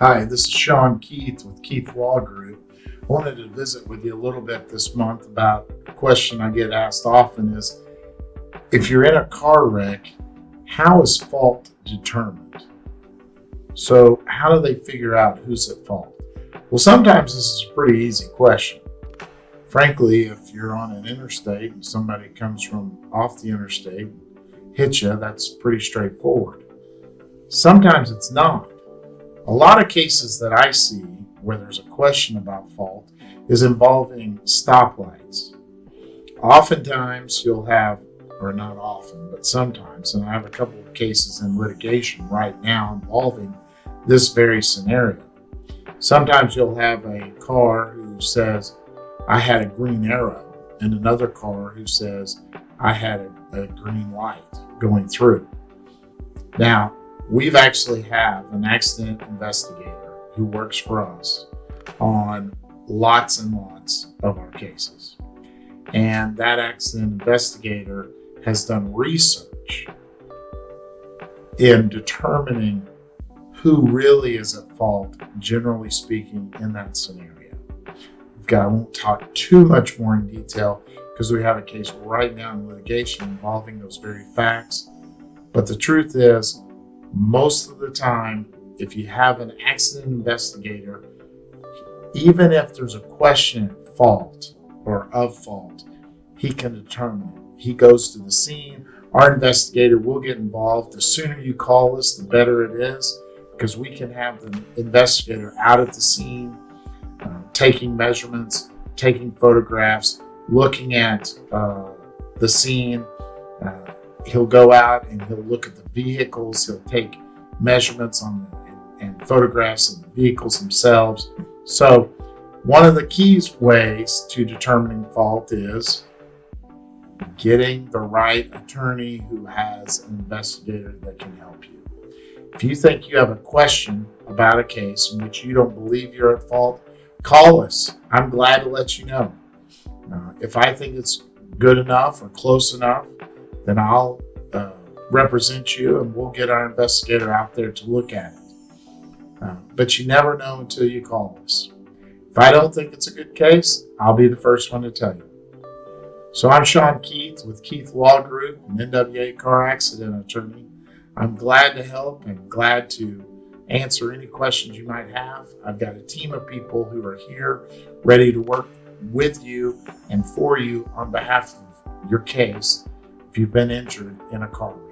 Hi, this is Sean Keith with Keith Law Group. I wanted to visit with you a little bit this month about a question I get asked often is, if you're in a car wreck, how is fault determined? So how do they figure out who's at fault? Well, sometimes this is a pretty easy question. Frankly, if you're on an interstate and somebody comes from off the interstate, hits you, that's pretty straightforward. Sometimes it's not. A lot of cases that I see where there's a question about fault is involving stoplights. Oftentimes you'll have, or not often, but sometimes, and I have a couple of cases in litigation right now involving this very scenario. Sometimes you'll have a car who says, I had a green arrow, and another car who says, I had a green light going through. Now, we've actually have an accident investigator who works for us on lots and lots of our cases. And that accident investigator has done research in determining who really is at fault, generally speaking, in that scenario. I won't talk too much more in detail because we have a case right now in litigation involving those very facts. But the truth is, most of the time, if you have an accident investigator, even if there's a question at fault or of fault, he can determine it. He goes to the scene. Our investigator will get involved. The sooner you call us, the better it is, because we can have the investigator out at the scene, taking measurements, taking photographs, looking at the scene. He'll go out and he'll look at the vehicles. He'll take measurements on and photographs of the vehicles themselves. So one of the keys ways to determining fault is getting the right attorney who has an investigator that can help you. If you think you have a question about a case in which you don't believe you're at fault, call us. I'm glad to let you know. If I think it's good enough or close enough, then I'll represent you and we'll get our investigator out there to look at it. But you never know until you call us. If I don't think it's a good case, I'll be the first one to tell you. So I'm Sean Keith with Keith Law Group, an NWA car accident attorney. I'm glad to help and glad to answer any questions you might have. I've got a team of people who are here ready to work with you and for you on behalf of your case if you've been injured in a car wreck.